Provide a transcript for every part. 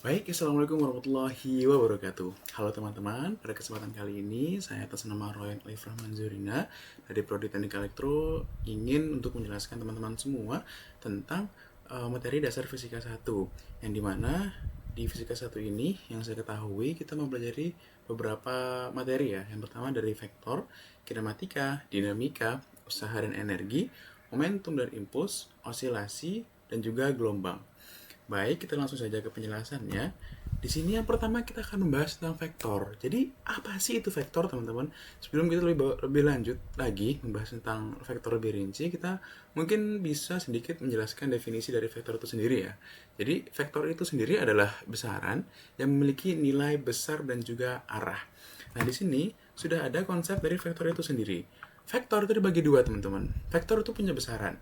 Baik, Assalamualaikum warahmatullahi wabarakatuh. Halo teman-teman, pada kesempatan kali ini saya atas nama Royan Alif Rahman Zurina dari Prodi Teknik Elektro ingin untuk menjelaskan teman-teman semua tentang materi dasar fisika 1 yang dimana di fisika 1 ini yang saya ketahui kita mempelajari beberapa materi ya. Yang pertama dari vektor, kinematika, dinamika, usaha dan energi, momentum dan impuls, osilasi, dan juga gelombang. Baik, kita langsung saja ke penjelasannya. Di sini yang pertama kita akan membahas tentang vektor. Jadi, apa sih itu vektor, teman-teman? Sebelum kita lebih lanjut lagi membahas tentang vektor lebih rinci, kita mungkin bisa sedikit menjelaskan definisi dari vektor itu sendiri ya. Jadi, vektor itu sendiri adalah besaran yang memiliki nilai besar dan juga arah. Nah, di sini sudah ada konsep dari vektor itu sendiri. Vektor itu dibagi dua, teman-teman. Vektor itu punya besaran.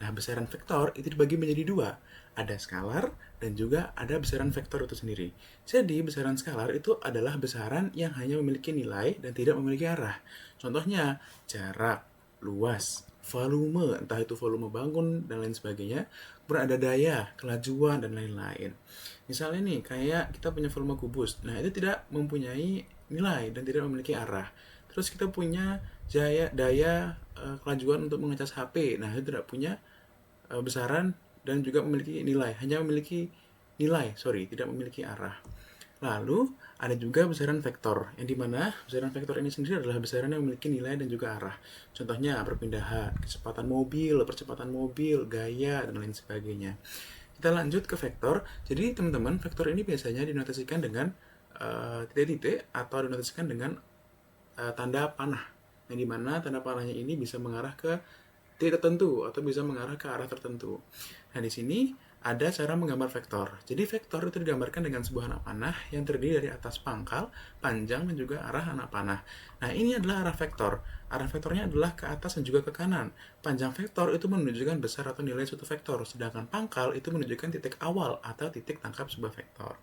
Nah, besaran vektor itu dibagi menjadi dua. Ada skalar dan juga ada besaran vektor itu sendiri. Jadi, besaran skalar itu adalah besaran yang hanya memiliki nilai dan tidak memiliki arah. Contohnya, jarak, luas, volume, entah itu volume bangun dan lain sebagainya, berada daya, kelajuan, dan lain-lain. Misalnya nih, kayak kita punya volume kubus. Nah, itu tidak mempunyai nilai dan tidak memiliki arah. Terus kita punya daya kelajuan untuk mengecas HP. Nah, itu tidak punya besaran dan juga memiliki nilai, hanya memiliki nilai, tidak memiliki arah. Lalu ada juga besaran vektor, yang dimana besaran vektor ini sendiri adalah besaran yang memiliki nilai dan juga arah. Contohnya perpindahan, percepatan mobil, gaya, dan lain sebagainya. Kita lanjut ke vektor. Jadi teman-teman, vektor ini biasanya dinotasikan dengan titik-titik atau dinotasikan dengan tanda panah. Yang dimana tanda panahnya ini bisa mengarah ke titik tertentu atau bisa mengarah ke arah tertentu. Nah, di sini ada cara menggambar vektor. Jadi vektor itu digambarkan dengan sebuah anak panah yang terdiri dari atas pangkal, panjang, dan juga arah anak panah. Nah, ini adalah arah vektor. Arah vektornya adalah ke atas dan juga ke kanan. Panjang vektor itu menunjukkan besar atau nilai suatu vektor, sedangkan pangkal itu menunjukkan titik awal atau titik tangkap sebuah vektor.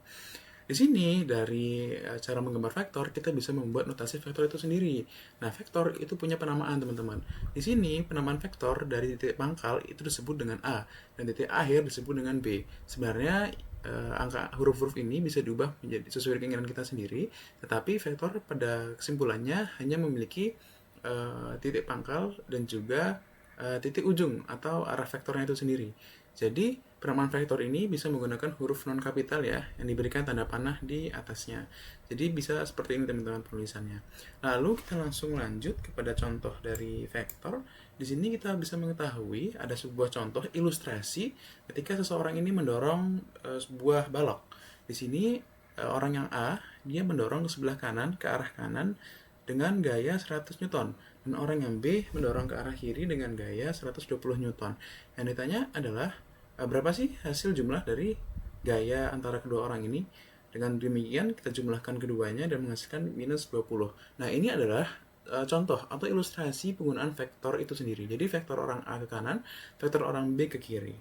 Di sini dari cara menggambar vektor kita bisa membuat notasi vektor itu sendiri. Nah, vektor itu punya penamaan, teman-teman. Di sini penamaan vektor dari titik pangkal itu disebut dengan A dan titik akhir disebut dengan B. Sebenarnya angka huruf-huruf ini bisa diubah menjadi sesuai keinginan kita sendiri, tetapi vektor pada kesimpulannya hanya memiliki titik pangkal dan juga titik ujung atau arah vektornya itu sendiri. Jadi, penamaan vektor ini bisa menggunakan huruf non kapital ya, yang diberikan tanda panah di atasnya. Jadi bisa seperti ini teman-teman penulisannya. Lalu kita langsung lanjut kepada contoh dari vektor. Di sini kita bisa mengetahui ada sebuah contoh ilustrasi ketika seseorang ini mendorong sebuah balok. Di sini orang yang A, dia mendorong ke sebelah kanan, ke arah kanan dengan gaya 100 Newton. Dan orang yang B mendorong ke arah kiri dengan gaya 120 Newton. Yang ditanya adalah berapa sih hasil jumlah dari gaya antara kedua orang ini. Dengan demikian kita jumlahkan keduanya dan menghasilkan minus 20. Nah, ini adalah contoh atau ilustrasi penggunaan vektor itu sendiri. Jadi vektor orang A ke kanan, vektor orang B ke kiri.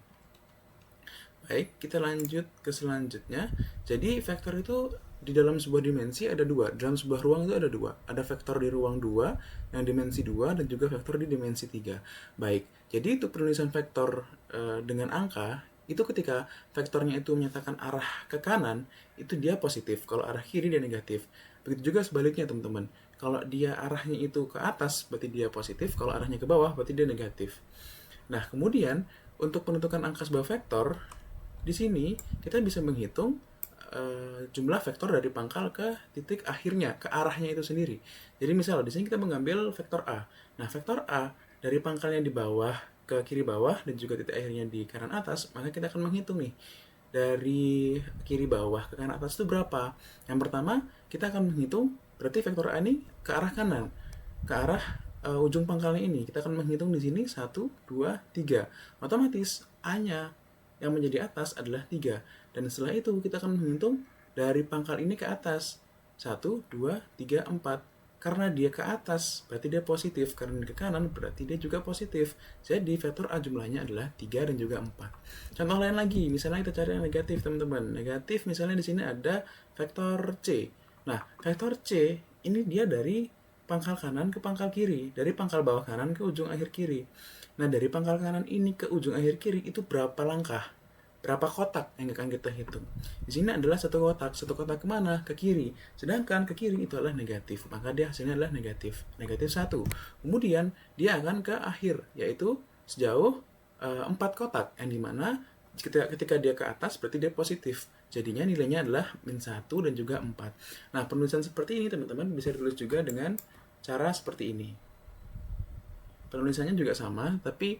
Baik, kita lanjut ke selanjutnya. Jadi vektor itu di dalam sebuah dimensi ada dua. Dalam sebuah ruang itu ada dua. Ada vektor di ruang 2 yang dimensi 2 dan juga vektor di dimensi 3. Baik, jadi itu penulisan vektor dengan angka itu ketika vektornya itu menyatakan arah ke kanan, itu dia positif. Kalau arah kiri dia negatif. Begitu juga sebaliknya, teman-teman. Kalau dia arahnya itu ke atas, berarti dia positif. Kalau arahnya ke bawah, berarti dia negatif. Nah, kemudian untuk menentukan angka sebuah vektor, di sini kita bisa menghitung jumlah vektor dari pangkal ke titik akhirnya, ke arahnya itu sendiri. Jadi misal di sini kita mengambil vektor A. Nah, vektor A dari pangkalnya di bawah ke kiri bawah dan juga titik akhirnya di kanan atas, maka kita akan menghitung nih dari kiri bawah ke kanan atas itu berapa. Yang pertama, kita akan menghitung berarti vektor A ini ke arah kanan, ke arah ujung pangkalnya ini. Kita akan menghitung di sini 1, 2, 3. Otomatis A-nya yang menjadi atas adalah 3. Dan setelah itu kita akan menghitung dari pangkal ini ke atas. 1, 2, 3, 4. Karena dia ke atas, berarti dia positif. Karena ke kanan, berarti dia juga positif. Jadi vektor A jumlahnya adalah 3 dan juga 4. Contoh lain lagi, misalnya kita cari yang negatif, teman-teman. Negatif misalnya di sini ada vektor C. Nah, vektor C ini dia dari pangkal kanan ke pangkal kiri. Dari pangkal bawah kanan ke ujung akhir kiri. Nah, dari pangkal kanan ini ke ujung akhir kiri itu berapa langkah? berapa kotak yang akan kita hitung. Di sini adalah satu kotak kemana? Ke kiri. Sedangkan ke kiri itu adalah negatif, maka dia hasilnya adalah negatif 1. Kemudian dia akan ke akhir, yaitu sejauh 4 kotak, yang dimana ketika dia ke atas berarti dia positif. Jadinya nilainya adalah -1 dan juga 4. Nah, penulisan seperti ini teman-teman bisa ditulis juga dengan cara seperti ini. Penulisannya juga sama, tapi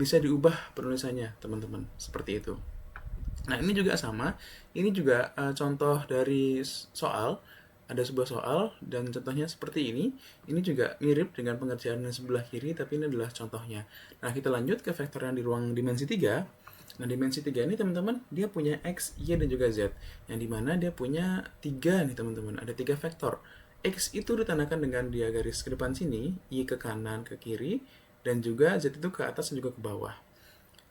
bisa diubah penulisannya teman-teman, seperti itu. Nah, ini juga sama. Ini juga contoh dari soal. Ada sebuah soal dan contohnya seperti ini. Ini juga mirip dengan pengerjaan yang sebelah kiri, tapi ini adalah contohnya. Nah, kita lanjut ke vektor yang di ruang dimensi 3. Nah, dimensi 3 ini teman-teman, dia punya X, Y, dan juga Z. Yang dimana dia punya 3 nih teman-teman. Ada 3 vektor. X itu ditandakan dengan dia garis ke depan sini, Y ke kanan, ke kiri, dan juga Z itu ke atas dan juga ke bawah.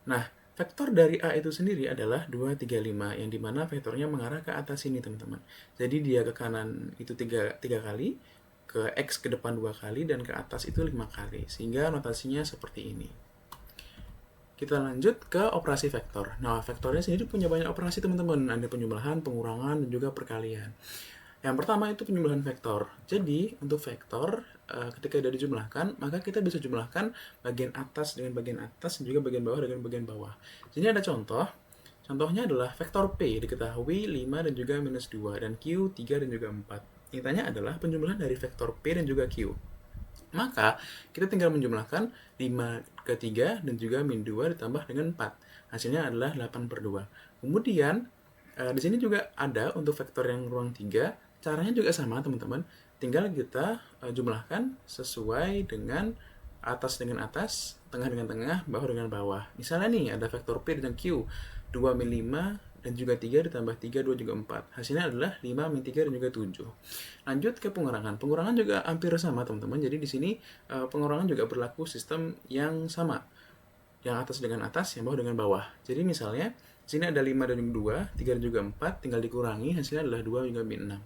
Nah, vektor dari A itu sendiri adalah 2, 3, 5, yang dimana vektornya mengarah ke atas sini teman-teman. Jadi dia ke kanan itu 3 kali, ke X ke depan 2 kali, dan ke atas itu 5 kali. Sehingga notasinya seperti ini. Kita lanjut ke operasi vektor. Nah, vektornya sendiri punya banyak operasi teman-teman. Ada penjumlahan, pengurangan, dan juga perkalian. Yang pertama itu penjumlahan vektor. Jadi, untuk vektor, ketika dia dijumlahkan, maka kita bisa jumlahkan bagian atas dengan bagian atas, dan juga bagian bawah dengan bagian bawah. Jadi ada contoh. Contohnya adalah vektor P diketahui 5 dan juga -2, dan Q 3 dan juga 4. Intinya adalah penjumlahan dari vektor P dan juga Q. Maka, kita tinggal menjumlahkan 5 ke 3 dan juga -2 ditambah dengan 4. Hasilnya adalah 8/2. Kemudian, di sini juga ada untuk vektor yang ruang 3. Caranya juga sama, teman-teman. Tinggal kita jumlahkan sesuai dengan atas dengan atas, tengah dengan tengah, bawah dengan bawah. Misalnya nih, ada vektor P dan Q. 2 min 5 dan juga 3 ditambah 3, 2 juga 4. Hasilnya adalah 5 min 3 dan juga 7. Lanjut ke pengurangan. Pengurangan juga hampir sama, teman-teman. Jadi di sini pengurangan juga berlaku sistem yang sama. Yang atas dengan atas, yang bawah dengan bawah. Jadi misalnya, di sini ada 5 dan 2, 3 dan juga 4, tinggal dikurangi, hasilnya adalah 2 juga min 6.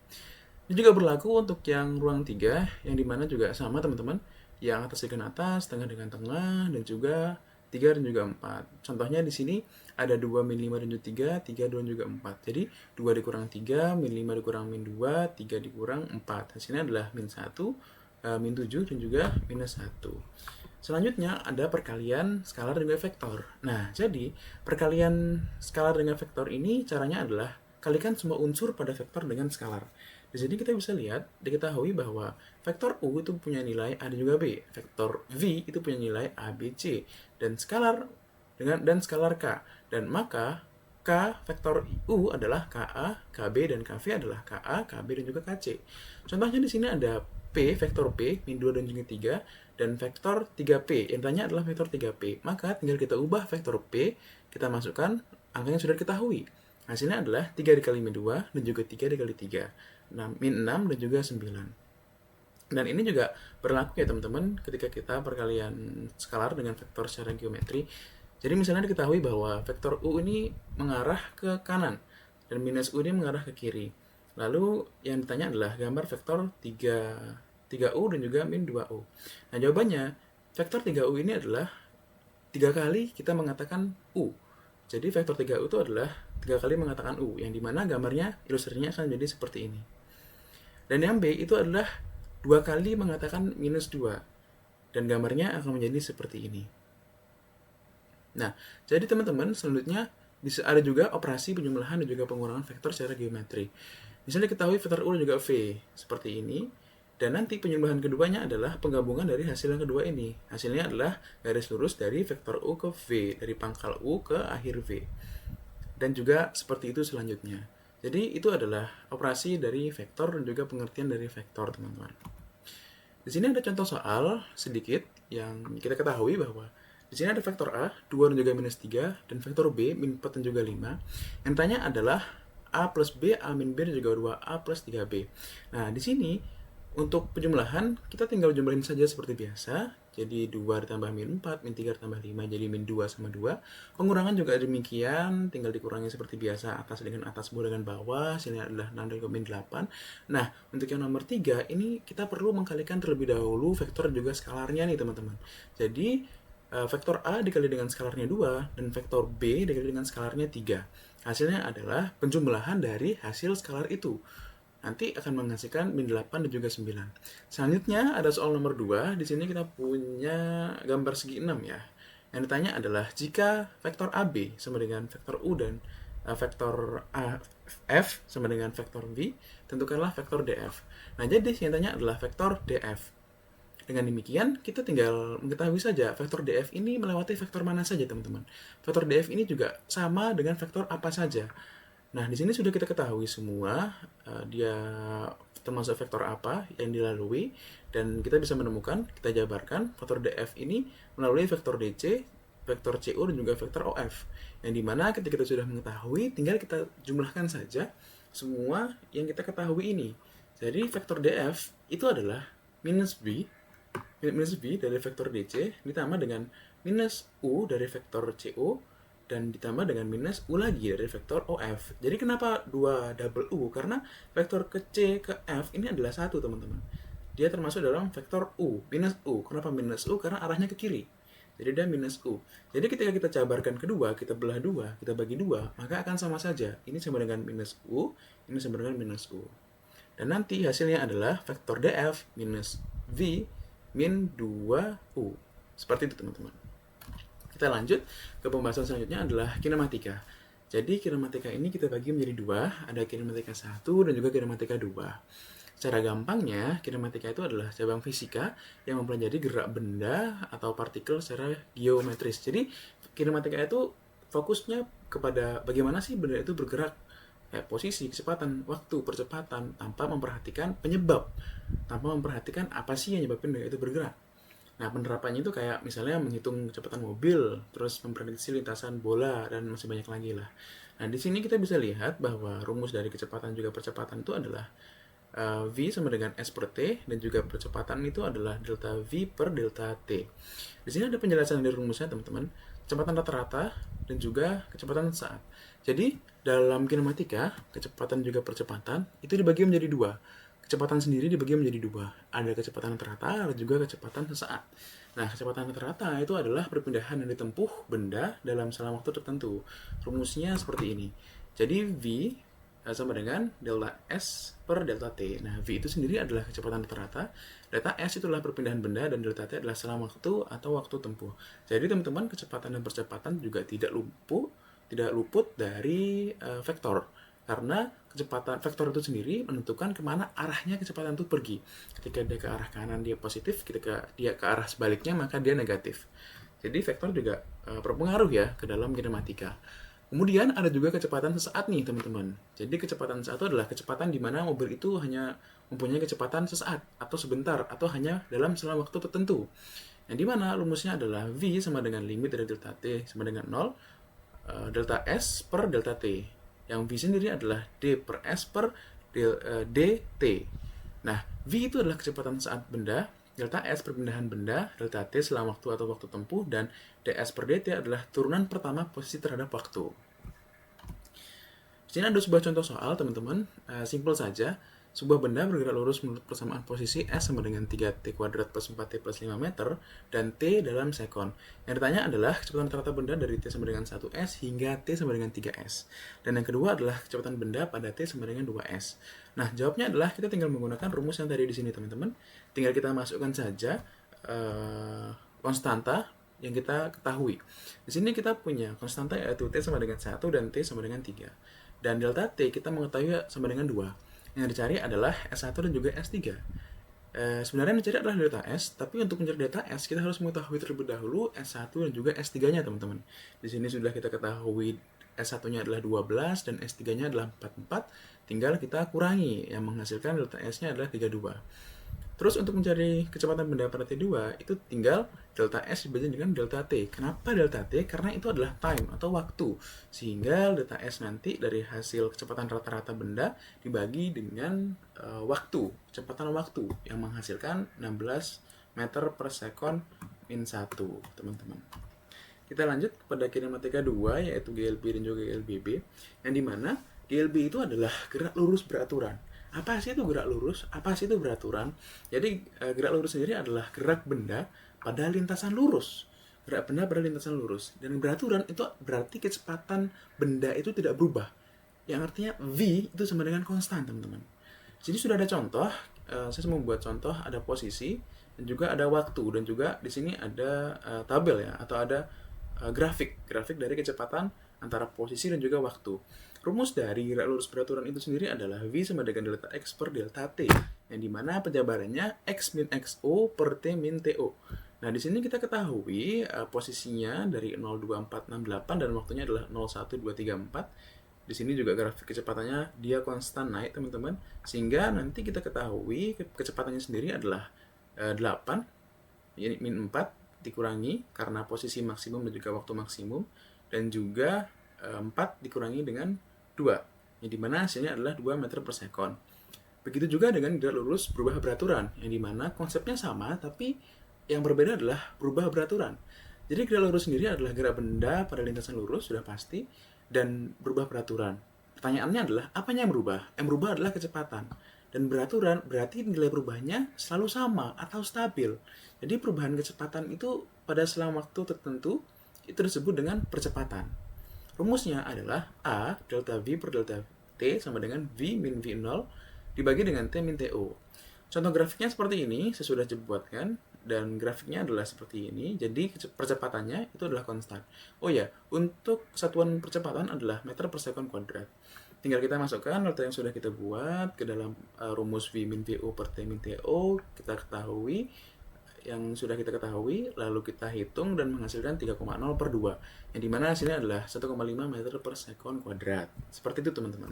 Ini juga berlaku untuk yang ruang 3, yang dimana juga sama, teman-teman. Yang atas dengan atas, tengah dengan tengah, dan juga 3 dan juga 4. Contohnya di sini ada 2 min 5 dan juga 3, 3, 2 dan juga 4. Jadi 2 dikurang 3, min 5 dikurang min 2, 3 dikurang 4. Hasilnya adalah min 1, min 7, dan juga minus 1. Selanjutnya ada perkalian skalar dengan vektor. Nah, jadi perkalian skalar dengan vektor ini caranya adalah kalikan semua unsur pada vektor dengan skalar. Di sini kita bisa lihat, diketahui bahwa vektor U itu punya nilai A dan juga B. Vektor V itu punya nilai A, B, C. Dan skalar K. Dan maka K vektor U adalah KA, KB, dan KV adalah KA, KB, dan juga KC. Contohnya di sini ada P, vektor P, min 2 dan juga 3, dan vektor 3P. Intinya adalah vektor 3P. Maka tinggal kita ubah vektor P, kita masukkan angka yang sudah diketahui. Hasilnya adalah 3 dikali min 2 dan juga 3 dikali 3. Min 6 dan juga 9. Dan ini juga berlaku ya teman-teman ketika kita perkalian skalar dengan vektor secara geometri. Jadi misalnya diketahui bahwa vektor U ini mengarah ke kanan dan minus U ini mengarah ke kiri. Lalu yang ditanya adalah gambar vektor 3U dan juga min 2U. Nah, jawabannya vektor 3U ini adalah 3 kali kita mengatakan U. Jadi vektor 3U itu adalah 3 kali mengatakan U, yang dimana gambarnya, ilustrasinya akan menjadi seperti ini. Dan yang B itu adalah 2 kali mengatakan minus 2, dan gambarnya akan menjadi seperti ini. Nah, jadi teman-teman, selanjutnya bisa ada juga operasi penjumlahan dan juga pengurangan vektor secara geometri. Misalnya diketahui vektor U dan juga V seperti ini, dan nanti penjumlahan keduanya adalah penggabungan dari hasil yang kedua ini. Hasilnya adalah garis lurus dari vektor U ke V, dari pangkal U ke akhir V. Dan juga seperti itu selanjutnya. Jadi itu adalah operasi dari vektor dan juga pengertian dari vektor, teman-teman. Di sini ada contoh soal sedikit yang kita ketahui bahwa di sini ada vektor A, 2 dan juga minus 3, dan vektor B, min 4 dan juga 5. Yang tanya adalah A plus B, A min B, dan juga 2A plus 3B. Nah, di sini untuk penjumlahan, kita tinggal jumlahin saja seperti biasa. Jadi 2 ditambah min 4, min 3 ditambah 5, jadi min 2 sama 2. Pengurangan juga demikian, tinggal dikurangi seperti biasa, atas dengan atas, bawah dengan bawah, hasilnya adalah 6 dan juga min 8. Nah, untuk yang nomor 3, ini kita perlu mengkalikan terlebih dahulu vektor dan juga skalarnya nih teman-teman. Jadi, vektor A dikali dengan skalarnya 2 dan vektor B dikali dengan skalarnya 3. Hasilnya adalah penjumlahan dari hasil skalar itu. Nanti akan menghasilkan min 8 dan juga 9. Selanjutnya ada soal nomor 2. Di sini kita punya gambar segi 6 ya. Yang ditanya adalah jika vektor AB sama dengan vektor U dan vektor F sama dengan vektor V, tentukanlah vektor DF. Nah, jadi yang ditanya adalah vektor DF. Dengan demikian, kita tinggal mengetahui saja vektor DF ini melewati vektor mana saja, teman-teman. Vektor DF ini juga sama dengan vektor apa saja. Nah, di sini sudah kita ketahui semua dia termasuk vektor apa yang dilalui, dan kita bisa menemukan, kita jabarkan vektor DF ini melalui vektor DC, vektor CO, dan juga vektor OF. Yang dimana ketika kita sudah mengetahui, tinggal kita jumlahkan saja semua yang kita ketahui ini. Jadi vektor DF itu adalah minus B dari vektor DC ditambah dengan minus U dari vektor CO dan ditambah dengan minus U lagi dari vektor OF. Jadi kenapa 2 double U? Karena vektor ke C ke F ini adalah satu, teman-teman. Dia termasuk dalam vektor U, minus U. Kenapa minus U? Karena arahnya ke kiri. Jadi dia minus U. Jadi ketika kita jabarkan kedua, kita belah 2, kita bagi 2, maka akan sama saja. Ini sama dengan minus U, ini sama dengan minus U. Dan nanti hasilnya adalah vektor DF minus V min 2U. Seperti itu, teman-teman. Kita lanjut ke pembahasan selanjutnya adalah kinematika. Jadi kinematika ini kita bagi menjadi 2, ada kinematika 1 dan juga kinematika 2. Secara gampangnya, kinematika itu adalah cabang fisika yang mempelajari gerak benda atau partikel secara geometris. Jadi kinematika itu fokusnya kepada bagaimana sih benda itu bergerak, posisi, kecepatan, waktu, percepatan, tanpa memperhatikan penyebab, tanpa memperhatikan apa sih yang menyebabkan benda itu bergerak. Nah, penerapannya itu kayak misalnya menghitung kecepatan mobil, terus memprediksi lintasan bola, dan masih banyak lagi lah. Nah, di sini kita bisa lihat bahwa rumus dari kecepatan juga percepatan itu adalah V sama dengan S per T, dan juga percepatan itu adalah delta V per delta T. Di sini ada penjelasan dari rumusnya, teman-teman. Kecepatan rata-rata dan juga kecepatan sesaat. Jadi, dalam kinematika, kecepatan juga percepatan itu dibagi menjadi 2. Kecepatan sendiri dibagi menjadi 2. Ada kecepatan rata-rata dan juga kecepatan sesaat. Nah, kecepatan rata-rata itu adalah perpindahan yang ditempuh benda dalam selang waktu tertentu. Rumusnya seperti ini. Jadi, V sama dengan delta S per delta T. Nah, V itu sendiri adalah kecepatan rata-rata, delta S itu adalah perpindahan benda, dan delta T adalah selang waktu atau waktu tempuh. Jadi, teman-teman, kecepatan dan percepatan juga tidak luput dari vektor. Karena kecepatan vektor itu sendiri menentukan kemana arahnya kecepatan itu pergi. Ketika dia ke arah kanan, dia positif. Ketika dia ke arah sebaliknya, maka dia negatif. Jadi, vektor juga berpengaruh ya ke dalam kinematika. Kemudian ada juga kecepatan sesaat nih, teman-teman. Jadi kecepatan sesaat itu adalah kecepatan di mana mobil itu hanya mempunyai kecepatan sesaat atau sebentar atau hanya dalam selang waktu tertentu. Yang di mana rumusnya adalah V sama dengan limit dari delta T sama dengan 0, delta S per delta T. Yang V sendiri adalah D per S per dt. Nah, V itu adalah kecepatan saat benda, delta S perpindahan benda, delta T selang waktu atau waktu tempuh, dan ds per dt adalah turunan pertama posisi terhadap waktu. Di sini ada sebuah contoh soal, teman-teman. Simpel saja. Sebuah benda bergerak lurus menurut persamaan posisi S sama dengan 3T kuadrat plus 4T plus 5 meter dan T dalam sekon. Yang ditanya adalah kecepatan rata-rata benda dari T sama dengan 1S hingga T sama dengan 3S. Dan yang kedua adalah kecepatan benda pada T sama dengan 2S. Nah, jawabnya adalah kita tinggal menggunakan rumus yang tadi di sini, teman-teman. Tinggal kita masukkan saja konstanta yang kita ketahui. Di sini kita punya konstanta yaitu T sama dengan 1 dan T sama dengan 3. Dan delta T kita mengetahui sama dengan 2. Yang dicari adalah S1 dan juga S3. Sebenarnya yang dicari adalah delta S, tapi untuk mencari delta S, kita harus mengetahui terlebih dahulu S1 dan juga S3-nya, teman-teman. Di sini sudah kita ketahui S1-nya adalah 12 dan S3-nya adalah 44. Tinggal kita kurangi, yang menghasilkan delta S-nya adalah 32. Terus untuk mencari kecepatan benda pada T2, itu tinggal delta S dibagi dengan delta T. Kenapa delta T? Karena itu adalah time atau waktu. Sehingga delta S nanti dari hasil kecepatan rata-rata benda dibagi dengan waktu, kecepatan waktu yang menghasilkan 16 meter per sekon min 1, teman-teman. Kita lanjut kepada kinematika 2, yaitu GLB dan juga GLBB, yang dimana GLB itu adalah gerak lurus beraturan. Apa sih itu gerak lurus? Apa sih itu beraturan? Jadi gerak lurus sendiri adalah gerak benda pada lintasan lurus. gerak benda pada lintasan lurus. Dan beraturan itu berarti kecepatan benda itu tidak berubah. Yang artinya V itu sama dengan konstan, teman-teman. Jadi sudah ada contoh, saya mau buat contoh, ada posisi dan juga ada waktu, dan juga di sini ada tabel ya, atau ada grafik dari kecepatan antara posisi dan juga waktu. Rumus dari gerak lurus beraturan itu sendiri adalah V sama dengan delta X per delta T, yang dimana penjabarannya X min XO per T min TO. Nah, di sini kita ketahui posisinya dari 02468 dan waktunya adalah 01234. Di sini juga grafik kecepatannya dia konstan naik, teman-teman. Sehingga nanti kita ketahui kecepatannya sendiri adalah 8 ini min 4 dikurangi karena posisi maksimum dan juga waktu maksimum, dan juga 4 dikurangi dengan 2, yang dimana hasilnya adalah 2 meter per sekon. Begitu juga dengan gerak lurus berubah beraturan, yang dimana konsepnya sama tapi yang berbeda adalah berubah beraturan. Jadi gerak lurus sendiri adalah gerak benda pada lintasan lurus, sudah pasti, dan berubah beraturan. Pertanyaannya adalah apanya yang berubah? Yang berubah adalah kecepatan. Dan beraturan berarti nilai berubahnya selalu sama atau stabil. Jadi perubahan kecepatan itu pada selang waktu tertentu itu disebut dengan percepatan. Rumusnya adalah A delta V per delta T sama dengan V min V0 dibagi dengan T min TO. Contoh grafiknya seperti ini, saya sudah buatkan, dan grafiknya adalah seperti ini. Jadi percepatannya itu adalah konstan. Oh ya, untuk satuan percepatan adalah meter per sekon kuadrat. Tinggal kita masukkan data yang sudah kita buat ke dalam rumus V min VO per T min TO. Kita ketahui yang sudah kita ketahui, lalu kita hitung dan menghasilkan 3,0 per 2, yang dimana hasilnya adalah 1,5 meter per sekon kuadrat. Seperti itu, teman-teman.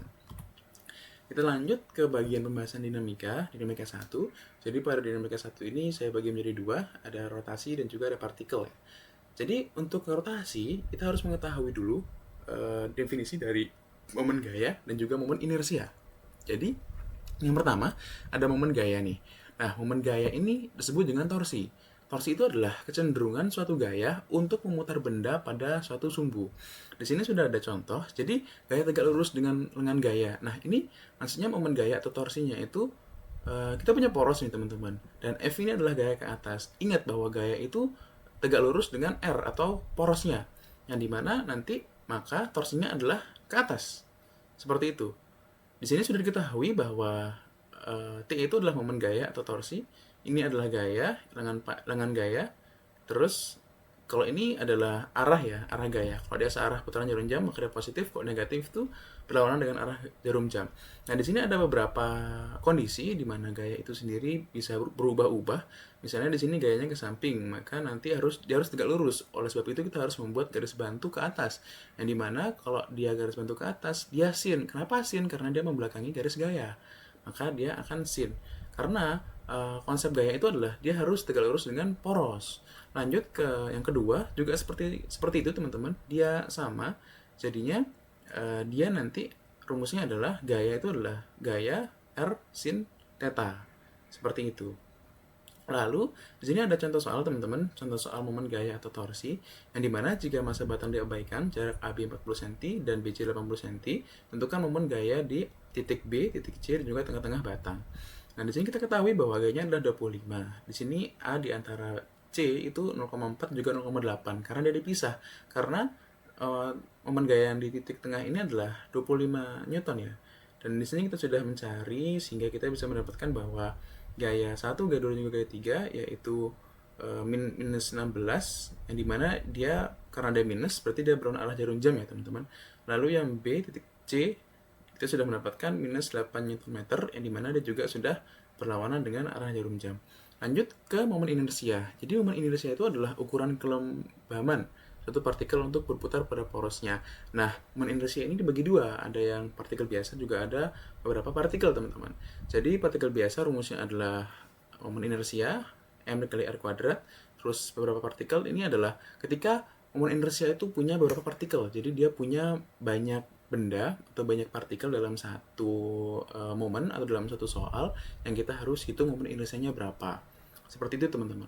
Kita lanjut ke bagian pembahasan dinamika 1. Jadi pada dinamika 1 ini saya bagi menjadi 2, ada rotasi dan juga ada partikel. Jadi untuk rotasi, kita harus mengetahui dulu definisi dari momen gaya dan juga momen inersia. Jadi yang pertama ada momen gaya nih. Nah, momen gaya ini disebut dengan torsi. Torsi itu adalah kecenderungan suatu gaya untuk memutar benda pada suatu sumbu. Di sini sudah ada contoh. Jadi gaya tegak lurus dengan lengan gaya. Nah, ini maksudnya momen gaya atau torsinya itu kita punya poros nih, teman-teman. Dan F ini adalah gaya ke atas. Ingat bahwa gaya itu tegak lurus dengan R atau porosnya, yang dimana nanti maka torsinya adalah ke atas. Seperti itu. Di sini sudah diketahui bahwa T itu adalah momen gaya atau torsi. Ini adalah gaya, lengan gaya. Terus kalau ini adalah arah ya, arah gaya. Kalau dia searah putaran jarum jam, maka dia positif. Kalau negatif itu berlawanan dengan arah jarum jam. Nah, di sini ada beberapa kondisi di mana gaya itu sendiri bisa berubah-ubah. Misalnya di sini gayanya ke samping, maka nanti dia harus tegak lurus. Oleh sebab itu kita harus membuat garis bantu ke atas. Yang dimana kalau dia garis bantu ke atas, dia sin. Kenapa sin? Karena dia membelakangi garis gaya. Maka dia akan sin. Karena konsep gaya itu adalah dia harus tegak lurus dengan poros. Lanjut ke yang kedua, juga seperti itu, teman-teman. Dia sama. Jadinya dia nanti rumusnya adalah gaya itu adalah gaya R sin theta. Seperti itu. Lalu, di sini ada contoh soal, teman-teman. Contoh soal momen gaya atau torsi, yang dimana jika massa batang diabaikan, jarak AB 40 cm dan BC 80 cm, tentukan momen gaya di titik B, titik C, dan juga tengah-tengah batang. Nah, di sini kita ketahui bahwa gayanya adalah 25. Di sini A di antara C itu 0,4 juga 0,8, karena dia dipisah. Karena momen gaya yang di titik tengah ini adalah 25 Newton ya. Dan di sini kita sudah mencari sehingga kita bisa mendapatkan bahwa gaya 1, gaya 2, dan juga gaya 3 yaitu minus 16, yang dimana dia karena dia minus berarti dia berlawanan arah jarum jam ya, teman-teman. Lalu yang B titik C kita sudah mendapatkan minus 8 Nm, yang dimana dia juga sudah berlawanan dengan arah jarum jam. Lanjut ke momen inersia. Jadi momen inersia itu adalah ukuran kelembaban suatu partikel untuk berputar pada porosnya. Nah, momen inersia ini dibagi dua. Ada yang partikel biasa, juga ada beberapa partikel, teman-teman. Jadi partikel biasa rumusnya adalah momen inersia M dikali R kuadrat. Terus beberapa partikel ini adalah ketika momen inersia itu punya beberapa partikel. Jadi dia punya banyak benda atau banyak partikel dalam satu momen atau dalam satu soal yang kita harus hitung momen inersianya berapa. Seperti itu, teman-teman.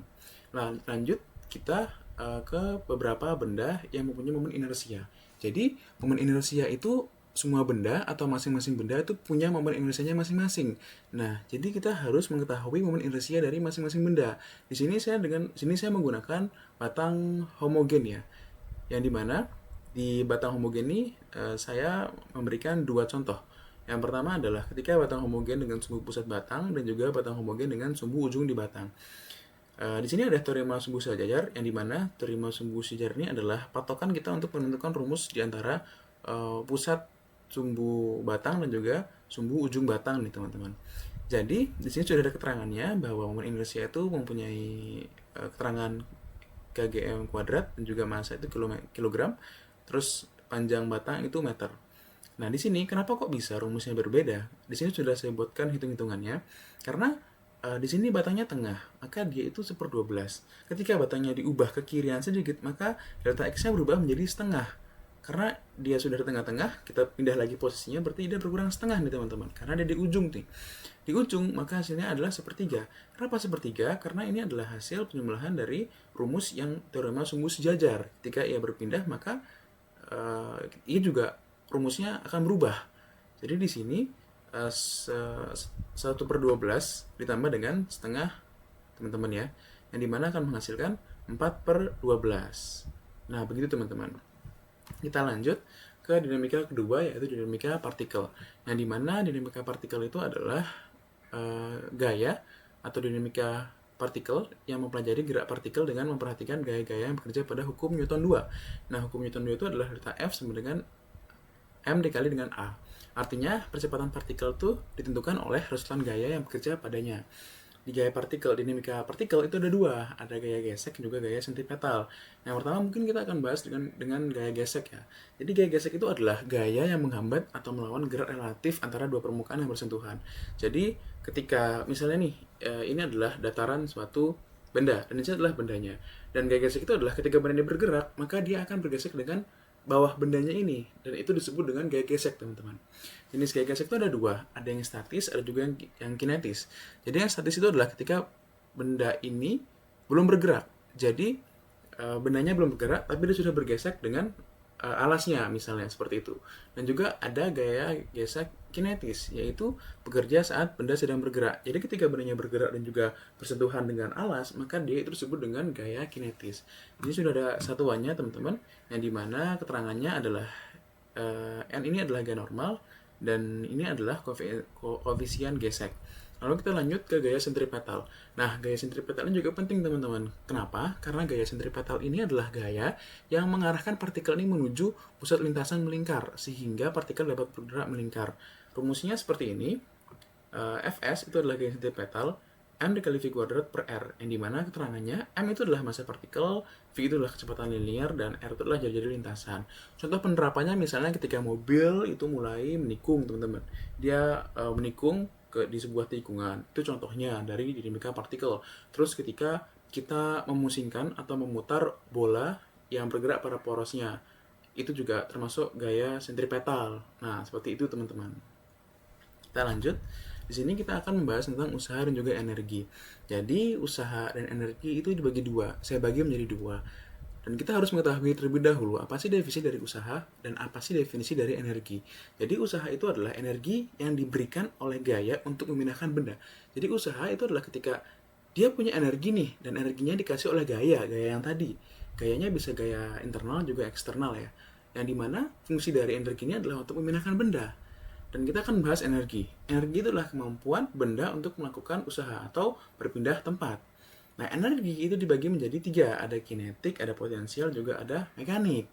Nah, lanjut kita ke beberapa benda yang mempunyai momen inersia. Jadi momen inersia itu semua benda atau masing-masing benda itu punya momen inersianya masing-masing. Nah, jadi kita harus mengetahui momen inersia dari masing-masing benda. Di sini saya menggunakan batang homogen ya. Yang dimana di batang homogen ini saya memberikan dua contoh. Yang pertama adalah ketika batang homogen dengan sumbu pusat batang dan juga batang homogen dengan sumbu ujung di batang. Di sini ada teorema sumbu sejajar, yang dimana teorema sumbu sejajar ini adalah patokan kita untuk menentukan rumus di antara pusat sumbu batang dan juga sumbu ujung batang nih teman-teman. Jadi di sini sudah ada keterangannya bahwa momen inersia itu mempunyai keterangan kgm kuadrat dan juga massa itu kilogram, terus panjang batang itu meter. Nah, di sini kenapa kok bisa rumusnya berbeda? Di sini sudah saya buatkan hitung-hitungannya. Karena di sini batangnya tengah, maka dia itu 1/12. Ketika batangnya diubah ke kirian sedikit, maka delta X-nya berubah menjadi setengah. Karena dia sudah di tengah-tengah, kita pindah lagi posisinya, berarti dia berkurang setengah nih teman-teman. Karena dia di ujung nih. Di ujung, maka hasilnya adalah sepertiga. Kenapa sepertiga? Karena ini adalah hasil penjumlahan dari rumus yang teorema sumbu sejajar. Ketika ia berpindah, maka ini juga rumusnya akan berubah. Jadi di sini 1/12 ditambah dengan setengah teman-teman ya, yang dimana akan menghasilkan 4/12. Nah begitu teman-teman. Kita lanjut ke dinamika kedua, yaitu dinamika partikel, yang dimana dinamika partikel itu adalah gaya atau dinamika partikel yang mempelajari gerak partikel dengan memperhatikan gaya-gaya yang bekerja pada hukum Newton 2. Nah hukum Newton 2 itu adalah delta F sama dengan M dikali dengan A. Artinya percepatan partikel itu ditentukan oleh resultan gaya yang bekerja padanya. Di gaya partikel, dinamika partikel itu ada dua, ada gaya gesek dan juga gaya sentripetal. Yang pertama mungkin kita akan bahas dengan gaya gesek ya. Jadi gaya gesek itu adalah gaya yang menghambat atau melawan gerak relatif antara dua permukaan yang bersentuhan. Jadi ketika misalnya nih, ini adalah dataran suatu benda dan ini adalah bendanya. Dan gaya gesek itu adalah ketika benda ini bergerak, maka dia akan bergesek dengan bawah bendanya ini, dan itu disebut dengan gaya gesek teman-teman. Jenis gaya gesek itu ada dua, ada yang statis, ada juga yang kinetis. Jadi yang statis itu adalah ketika benda ini belum bergerak, jadi bendanya belum bergerak tapi dia sudah bergesek dengan alasnya misalnya seperti itu. Dan juga ada gaya gesek kinetis, yaitu bekerja saat benda sedang bergerak. Jadi ketika bendanya bergerak dan juga bersentuhan dengan alas, maka dia itu disebut dengan gaya kinetis. Jadi sudah ada satuannya teman-teman, yang dimana keterangannya adalah N ini adalah gaya normal dan ini adalah koefisien gesek. Lalu kita lanjut ke gaya sentripetal. Nah, gaya sentripetal ini juga penting teman-teman. Kenapa? Karena gaya sentripetal ini adalah gaya yang mengarahkan partikel ini menuju pusat lintasan melingkar, sehingga partikel dapat bergerak melingkar. Rumusnya seperti ini. Fs itu adalah gaya sentripetal, M dikali V kuadrat per R, yang dimana keterangannya M itu adalah massa partikel, V itu adalah kecepatan linear, dan R itu adalah jari-jari lintasan. Contoh penerapannya misalnya ketika mobil itu mulai menikung teman-teman. Dia menikung di sebuah tikungan. Itu contohnya dari dinamika partikel. Terus ketika kita memusingkan atau memutar bola yang bergerak pada porosnya, itu juga termasuk gaya sentripetal. Nah, seperti itu teman-teman. Kita lanjut. Di sini kita akan membahas tentang usaha dan juga energi. Jadi, usaha dan energi itu dibagi dua. Saya bagi menjadi dua. Dan kita harus mengetahui terlebih dahulu apa sih definisi dari usaha dan apa sih definisi dari energi. Jadi usaha itu adalah energi yang diberikan oleh gaya untuk memindahkan benda. Jadi usaha itu adalah ketika dia punya energi nih, dan energinya dikasih oleh gaya yang tadi. Gayanya bisa gaya internal juga eksternal ya. Yang dimana fungsi dari energinya adalah untuk memindahkan benda. Dan kita akan bahas energi. Energi itu adalah kemampuan benda untuk melakukan usaha atau berpindah tempat. Nah, energi itu dibagi menjadi tiga. Ada kinetik, ada potensial, juga ada mekanik.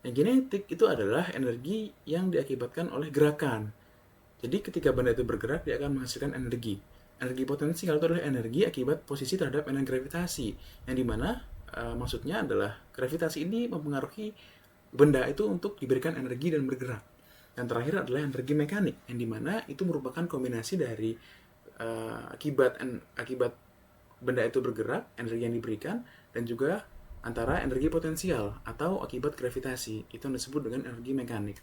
Nah, kinetik itu adalah energi yang diakibatkan oleh gerakan. Jadi ketika benda itu bergerak, dia akan menghasilkan energi. Energi potensial itu adalah energi akibat posisi terhadap energi gravitasi. Yang dimana maksudnya adalah gravitasi ini mempengaruhi benda itu untuk diberikan energi dan bergerak. Yang terakhir adalah energi mekanik, yang dimana itu merupakan kombinasi dari akibat benda itu bergerak, energi yang diberikan, dan juga antara energi potensial atau akibat gravitasi. Itu yang disebut dengan energi mekanik.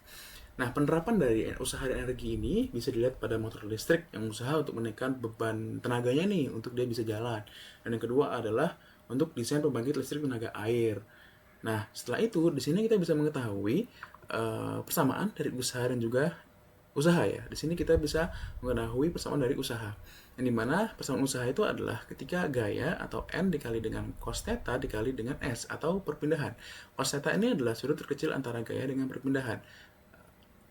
Nah, penerapan dari usaha dan energi ini bisa dilihat pada motor listrik yang usaha untuk menekan beban tenaganya nih untuk dia bisa jalan. Dan yang kedua adalah untuk desain pembangkit listrik tenaga air. Nah, setelah itu di sini kita bisa mengetahui persamaan dari usaha dan juga usaha ya. Di sini kita bisa mengetahui persamaan dari usaha. Yang dimana persamaan usaha itu adalah ketika gaya atau N dikali dengan cos theta dikali dengan S atau perpindahan. Cos theta ini adalah sudut terkecil antara gaya dengan perpindahan.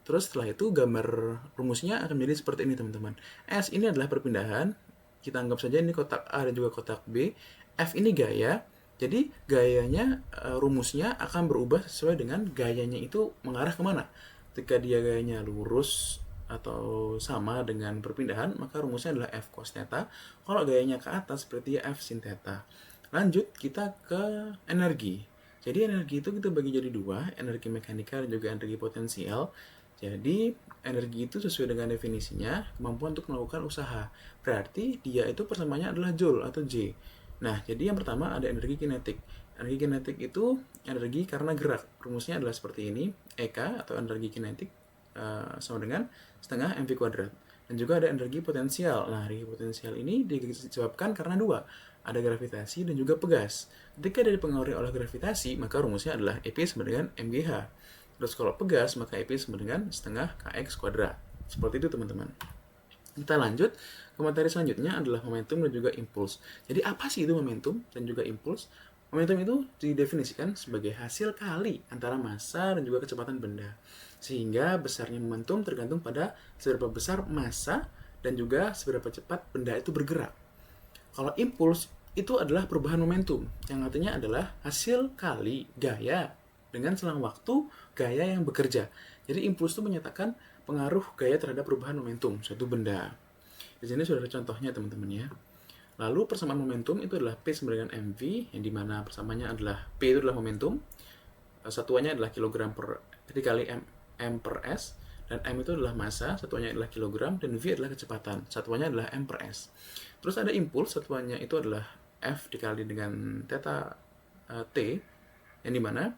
Terus setelah itu gambar rumusnya akan menjadi seperti ini teman-teman. S ini adalah perpindahan. Kita anggap saja ini kotak A dan juga kotak B. F ini gaya. Jadi gayanya, rumusnya akan berubah sesuai dengan gayanya itu mengarah kemana. Ketika dia gayanya lurus atau sama dengan perpindahan, maka rumusnya adalah F cos theta. Kalau gayanya ke atas, berarti F sin theta. Lanjut, kita ke energi. Jadi energi itu kita bagi jadi dua, energi mekanikal dan juga energi potensial. Jadi energi itu sesuai dengan definisinya, kemampuan untuk melakukan usaha. Berarti dia itu persamaannya adalah joule atau J. Nah, jadi yang pertama ada energi kinetik. Energi kinetik itu energi karena gerak. Rumusnya adalah seperti ini. EK atau energi kinetik sama dengan setengah mv kuadrat. Dan juga ada energi potensial. Nah, energi potensial ini disebabkan karena dua. Ada gravitasi dan juga pegas. Ketika dia dipengaruhi oleh gravitasi, maka rumusnya adalah EP sama dengan mgh. Terus kalau pegas, maka EP sama dengan setengah kx kuadrat. Seperti itu teman-teman. Kita lanjut ke materi selanjutnya adalah momentum dan juga impuls. Jadi apa sih itu momentum dan juga impuls? Momentum itu didefinisikan sebagai hasil kali antara massa dan juga kecepatan benda. Sehingga besarnya momentum tergantung pada seberapa besar massa dan juga seberapa cepat benda itu bergerak. Kalau impuls itu adalah perubahan momentum, yang artinya adalah hasil kali gaya dengan selang waktu gaya yang bekerja. Jadi impuls itu menyatakan pengaruh gaya terhadap perubahan momentum suatu benda. Di sini sudah ada contohnya teman-teman ya. Lalu persamaan momentum itu adalah P sama dengan mv, yang dimana persamaannya adalah P itu adalah momentum, satuannya adalah kilogram per dikali m per s, dan m itu adalah massa, satuannya adalah kilogram, dan v adalah kecepatan, satuannya adalah m per s. Terus ada impuls, satuannya itu adalah f dikali dengan theta t, yang dimana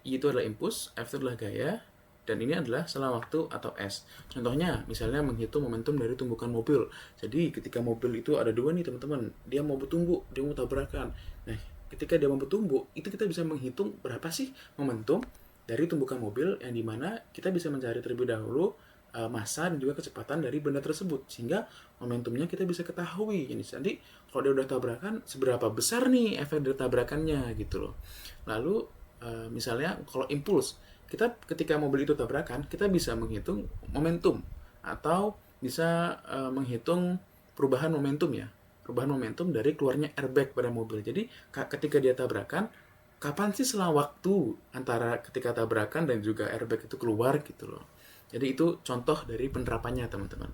I itu adalah impuls, F itu adalah gaya, dan ini adalah selang waktu atau S. Contohnya, misalnya menghitung momentum dari tumbukan mobil. Jadi ketika mobil itu ada dua nih teman-teman, dia mau bertumbuk, dia mau tabrakan. Nah, ketika dia mau bertumbuk, itu kita bisa menghitung berapa sih momentum dari tumbukan mobil, yang dimana kita bisa mencari terlebih dahulu massa dan juga kecepatan dari benda tersebut, sehingga momentumnya kita bisa ketahui. Jadi nanti kalau dia udah tabrakan, seberapa besar nih efek dari tabrakannya gitu loh. Lalu misalnya kalau impuls, kita ketika mobil itu tabrakan, kita bisa menghitung momentum atau bisa menghitung perubahan momentum ya, perubahan momentum dari keluarnya airbag pada mobil. Jadi ketika dia tabrakan, kapan sih selang waktu antara ketika tabrakan dan juga airbag itu keluar gitu loh. Jadi itu contoh dari penerapannya teman-teman.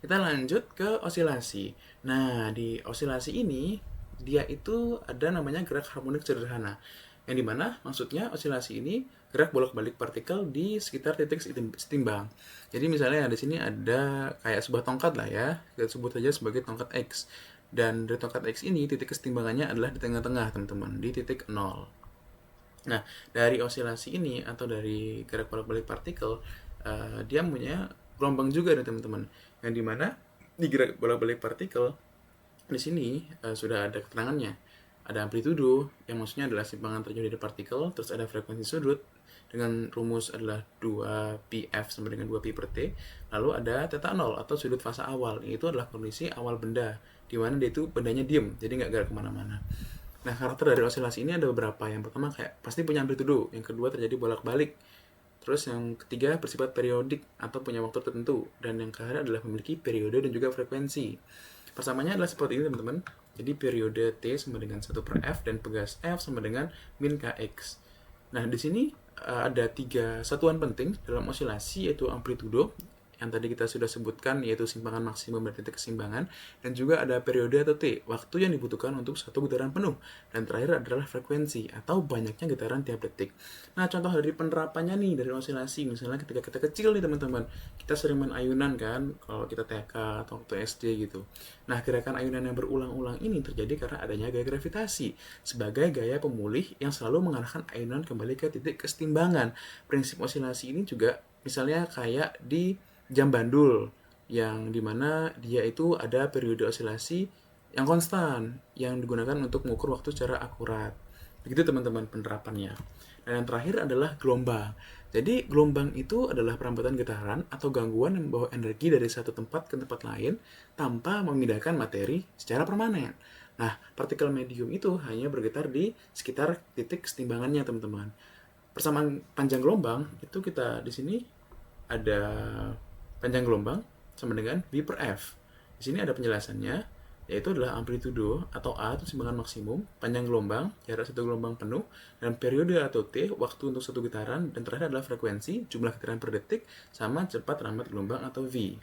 Kita lanjut ke osilasi. Nah, di osilasi ini dia itu ada namanya gerak harmonik sederhana. Yang dimana maksudnya osilasi ini gerak bolak-balik partikel di sekitar titik setimbang. Jadi misalnya di sini ada kayak sebuah tongkat lah ya, kita sebut saja sebagai tongkat X. Dan dari tongkat X ini titik kesetimbangannya adalah di tengah-tengah teman-teman, di titik 0. Nah, dari osilasi ini atau dari gerak bolak-balik partikel, dia punya gelombang juga nih teman-teman. Yang dimana di gerak bolak-balik partikel di sini sudah ada keterangannya. Ada amplitudo, yang maksudnya adalah simpangan terjauh dari partikel, terus ada frekuensi sudut, dengan rumus adalah 2πf sama dengan 2π per t, lalu ada theta 0 atau sudut fasa awal, itu adalah kondisi awal benda, di mana dia itu bendanya diem, jadi nggak gerak kemana-mana. Nah, karakter dari osilasi ini ada beberapa. Yang pertama kayak pasti punya amplitudo, yang kedua terjadi bolak-balik, terus yang ketiga bersifat periodik atau punya waktu tertentu, dan yang ketiga adalah memiliki periode dan juga frekuensi. Persamaannya adalah seperti ini teman-teman. Jadi periode T sama dengan 1 per F dan pegas F sama dengan min Kx. Nah, di sini ada 3 satuan penting dalam osilasi, yaitu amplitudo, yang tadi kita sudah sebutkan, yaitu simpangan maksimum dan titik keseimbangan, dan juga ada periode atau T, waktu yang dibutuhkan untuk satu getaran penuh, dan terakhir adalah frekuensi atau banyaknya getaran tiap detik. Nah, contoh dari penerapannya nih dari osilasi, misalnya ketika kita kecil nih teman-teman, kita sering main ayunan kan, kalau kita TK atau waktu SD gitu. Nah, gerakan ayunan yang berulang-ulang ini terjadi karena adanya gaya gravitasi sebagai gaya pemulih yang selalu mengarahkan ayunan kembali ke titik kesetimbangan. Prinsip osilasi ini juga misalnya kayak di jam bandul, yang dimana dia itu ada periode osilasi yang konstan yang digunakan untuk mengukur waktu secara akurat. Begitu teman-teman penerapannya. Dan yang terakhir adalah gelombang. Jadi gelombang itu adalah perambatan getaran atau gangguan yang membawa energi dari satu tempat ke tempat lain tanpa memindahkan materi secara permanen. Nah, partikel medium itu hanya bergetar di sekitar titik kesetimbangannya, teman-teman. Persamaan panjang gelombang itu kita di sini ada panjang gelombang sama dengan V per F. Di sini ada penjelasannya, yaitu adalah amplitudo atau A itu keseimbangan maksimum, panjang gelombang, jarak satu gelombang penuh, dan periode atau T, waktu untuk satu getaran, dan terakhir adalah frekuensi, jumlah getaran per detik, sama cepat lambat gelombang atau V.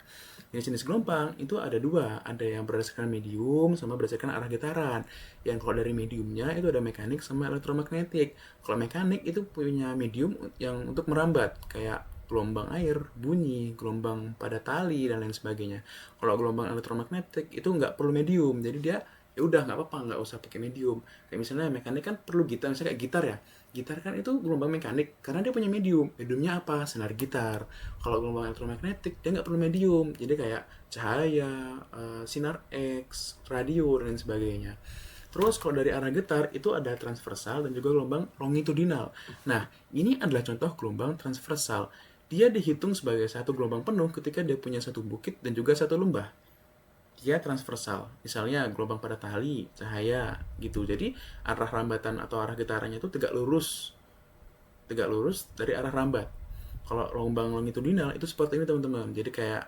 Jenis-jenis gelombang itu ada dua, ada yang berdasarkan medium sama berdasarkan arah getaran. Yang kalau dari mediumnya itu ada mekanik sama elektromagnetik. Kalau mekanik itu punya medium yang untuk merambat, kayak gelombang air, bunyi, gelombang pada tali, dan lain sebagainya. Kalau gelombang elektromagnetik itu nggak perlu medium, jadi dia ya udah nggak apa-apa, nggak usah pakai medium. Kayak misalnya mekanik kan perlu gitar, misalnya kayak gitar ya. Gitar kan itu gelombang mekanik karena dia punya medium. Mediumnya apa? Senar gitar. Kalau gelombang elektromagnetik dia nggak perlu medium, jadi kayak cahaya, sinar X, radio, dan lain sebagainya. Terus kalau dari arah getar itu ada transversal dan juga gelombang longitudinal. Nah, ini adalah contoh gelombang transversal. Dia dihitung sebagai satu gelombang penuh ketika dia punya satu bukit dan juga satu lembah. Dia transversal. Misalnya gelombang pada tali, cahaya, gitu. Jadi arah rambatan atau arah getarannya itu tegak lurus. Tegak lurus dari arah rambat. Kalau gelombang longitudinal itu seperti ini, teman-teman. Jadi kayak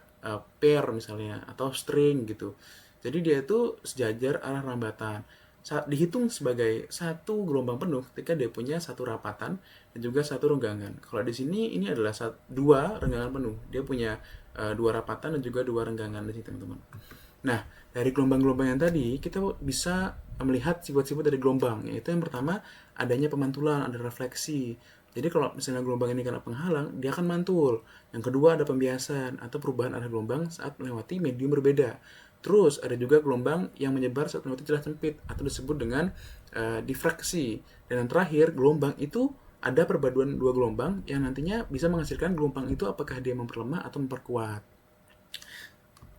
pair misalnya atau string gitu. Jadi dia itu sejajar arah rambatan. Dihitung sebagai satu gelombang penuh ketika dia punya satu rapatan dan juga satu renggangan. Kalau di sini ini adalah dua renggangan penuh. Dia punya dua rapatan dan juga dua renggangan di sini, teman-teman. Nah, dari gelombang-gelombang yang tadi, kita bisa melihat sifat-sifat dari gelombang, yaitu yang pertama, adanya pemantulan, ada refleksi. Jadi kalau misalnya gelombang ini kena penghalang, dia akan mantul. Yang kedua, ada pembiasan atau perubahan arah gelombang saat melewati medium berbeda. Terus, ada juga gelombang yang menyebar saat melewati celah sempit, atau disebut dengan difraksi. Dan yang terakhir, gelombang itu ada perpaduan dua gelombang yang nantinya bisa menghasilkan gelombang itu apakah dia memperlemah atau memperkuat.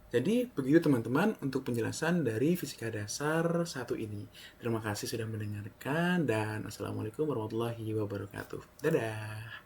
Jadi begitu teman-teman untuk penjelasan dari fisika dasar 1 ini. Terima kasih sudah mendengarkan dan assalamualaikum warahmatullahi wabarakatuh. Dadah.